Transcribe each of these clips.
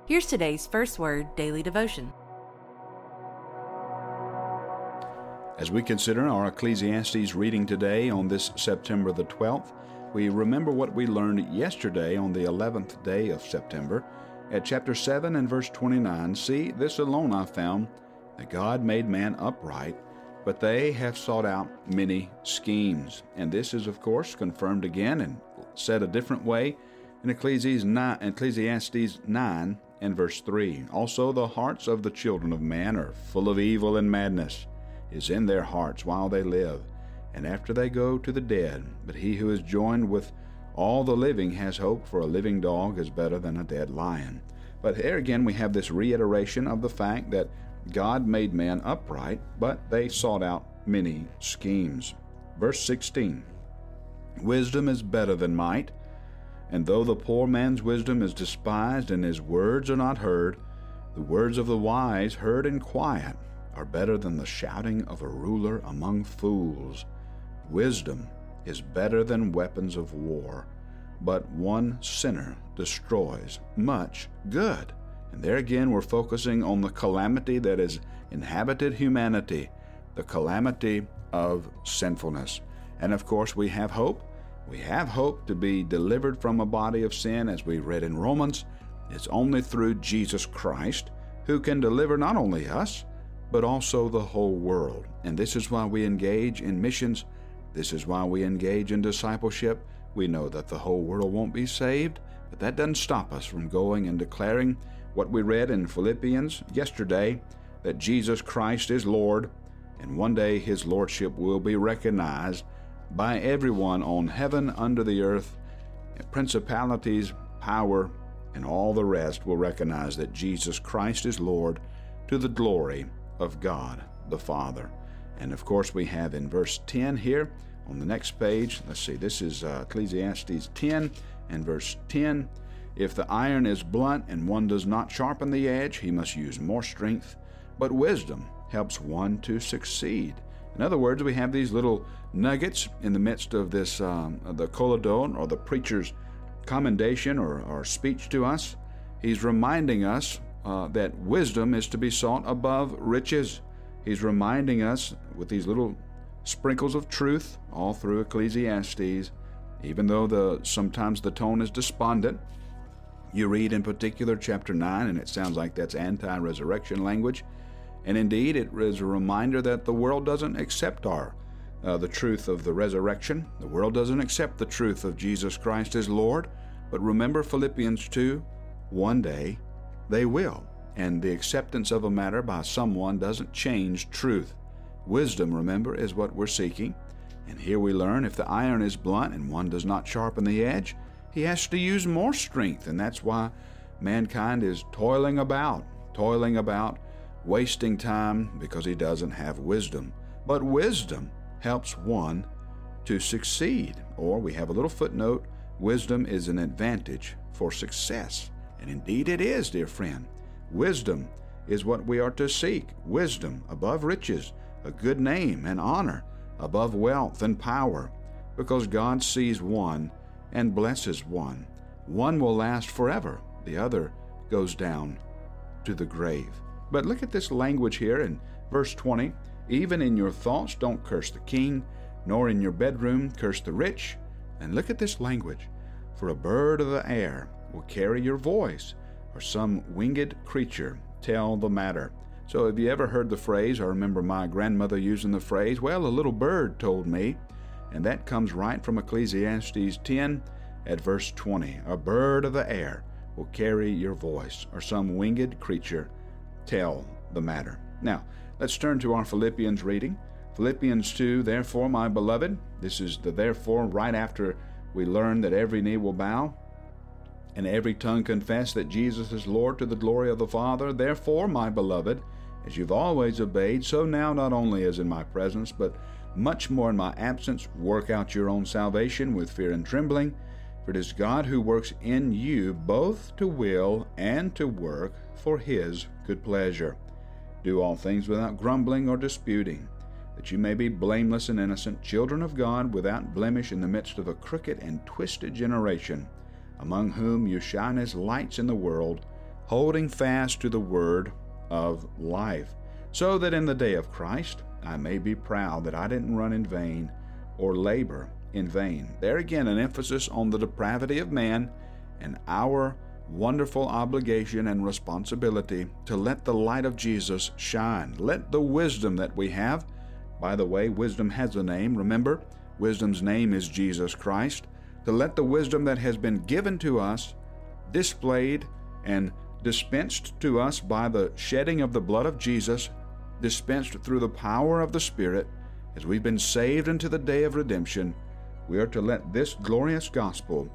Here's today's First Word Daily Devotion. As we consider our Ecclesiastes reading today on this September the 12th, we remember what we learned yesterday on the 11th day of September. At chapter 7 and verse 29, see, this alone I found, that God made man upright, but they have sought out many schemes. And this is, of course, confirmed again and said a different way in Ecclesiastes 9 and verse 3. Also the hearts of the children of man are full of evil and madness is in their hearts while they live, and after they go to the dead. But he who is joined with all the living has hope, for a living dog is better than a dead lion. But here again we have this reiteration of the fact that God made man upright, but they sought out many schemes. Verse 16, wisdom is better than might, and though the poor man's wisdom is despised and his words are not heard, the words of the wise heard in quiet are better than the shouting of a ruler among fools. Wisdom is better than weapons of war, but one sinner destroys much good. And there again we're focusing on the calamity that has inhabited humanity, the calamity of sinfulness. And of course we have hope. We have hope to be delivered from a body of sin, as we read in Romans. It's only through Jesus Christ who can deliver not only us, but also the whole world. And this is why we engage in missions. This is why we engage in discipleship. We know that the whole world won't be saved, but that doesn't stop us from going and declaring what we read in Philippians yesterday, that Jesus Christ is Lord, and one day his lordship will be recognized by everyone on heaven, under the earth, principalities, power, and all the rest will recognize that Jesus Christ is Lord, to the glory of God the Father. And of course we have in verse 10 here on the next page, let's see, this is Ecclesiastes 10 and verse 10. If the iron is blunt and one does not sharpen the edge, he must use more strength, but wisdom helps one to succeed. In other words, we have these little nuggets in the midst of this, the koladon, or the preacher's commendation or speech to us. He's reminding us that wisdom is to be sought above riches. He's reminding us with these little sprinkles of truth all through Ecclesiastes, even though sometimes the tone is despondent. You read in particular chapter 9, and it sounds like that's anti-resurrection language. And indeed, it is a reminder that the world doesn't accept the truth of the resurrection. The world doesn't accept the truth of Jesus Christ as Lord. But remember Philippians 2, one day they will. And the acceptance of a matter by someone doesn't change truth. Wisdom, remember, is what we're seeking. And here we learn if the iron is blunt and one does not sharpen the edge, he has to use more strength. And that's why mankind is toiling about, wasting time because he doesn't have wisdom. But wisdom helps one to succeed. Or we have a little footnote, wisdom is an advantage for success. And indeed it is, dear friend. Wisdom is what we are to seek. Wisdom above riches, a good name and honor, above wealth and power, because God sees one and blesses one. One will last forever. The other goes down to the grave. But look at this language here in verse 20. Even in your thoughts don't curse the king, nor in your bedroom curse the rich. And look at this language. For a bird of the air will carry your voice, or some winged creature tell the matter. So have you ever heard the phrase, I remember my grandmother using the phrase, well, a little bird told me. And that comes right from Ecclesiastes 10 at verse 20. A bird of the air will carry your voice, or some winged creature tell the matter. Now, let's turn to our Philippians reading. Philippians 2, therefore, my beloved, this is the therefore right after we learn that every knee will bow and every tongue confess that Jesus is Lord, to the glory of the Father. Therefore, my beloved, as you've always obeyed, so now not only as in my presence, but much more in my absence, work out your own salvation with fear and trembling. For it is God who works in you both to will and to work for his good pleasure. Do all things without grumbling or disputing, that you may be blameless and innocent, children of God, without blemish in the midst of a crooked and twisted generation, among whom you shine as lights in the world, holding fast to the word of life, so that in the day of Christ I may be proud that I didn't run in vain or labor in vain. There again, an emphasis on the depravity of man and our wonderful obligation and responsibility to let the light of Jesus shine. Let the wisdom that we have, by the way, wisdom has a name, remember, wisdom's name is Jesus Christ, to let the wisdom that has been given to us, displayed and dispensed to us by the shedding of the blood of Jesus, dispensed through the power of the Spirit, as we've been saved unto the day of redemption, we are to let this glorious gospel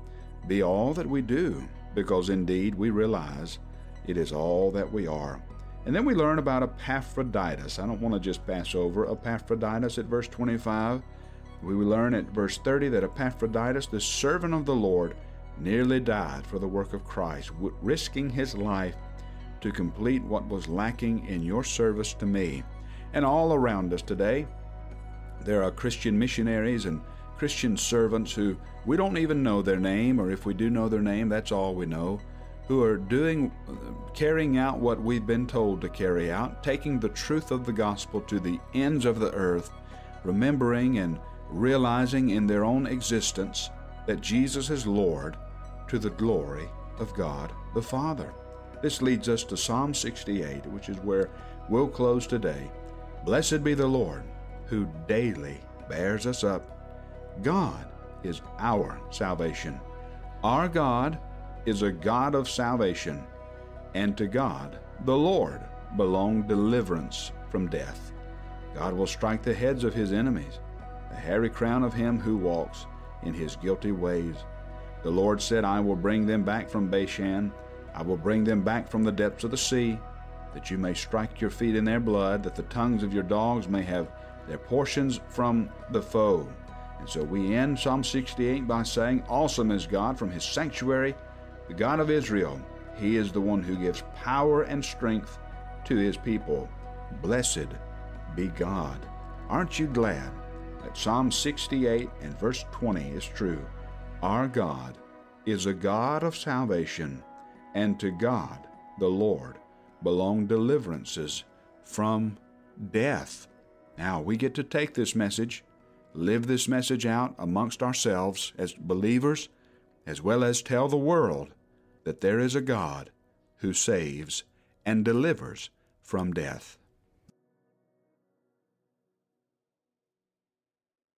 be all that we do, because indeed we realize it is all that we are. And then we learn about Epaphroditus. I don't want to just pass over Epaphroditus at verse 25. We learn at verse 30 that Epaphroditus, the servant of the Lord, nearly died for the work of Christ, risking his life to complete what was lacking in your service to me. And all around us today, there are Christian missionaries and Christian servants who we don't even know their name, or if we do know their name, that's all we know, who are carrying out what we've been told to carry out, taking the truth of the gospel to the ends of the earth, remembering and realizing in their own existence that Jesus is Lord, to the glory of God the Father. This leads us to Psalm 68, which is where we'll close today. Blessed be the Lord, who daily bears us up. God is our salvation. Our God is a God of salvation, and to God, the Lord, belong deliverance from death. God will strike the heads of his enemies, the hairy crown of him who walks in his guilty ways. The Lord said, I will bring them back from Bashan. I will bring them back from the depths of the sea, that you may strike your feet in their blood, that the tongues of your dogs may have their portions from the foe. And so we end Psalm 68 by saying, awesome is God from his sanctuary, the God of Israel. He is the one who gives power and strength to his people. Blessed be God. Aren't you glad that Psalm 68 and verse 20 is true? Our God is a God of salvation, and to God, the Lord, belong deliverances from death. Now we get to take this message, live this message out amongst ourselves as believers, as well as tell the world that there is a God who saves and delivers from death.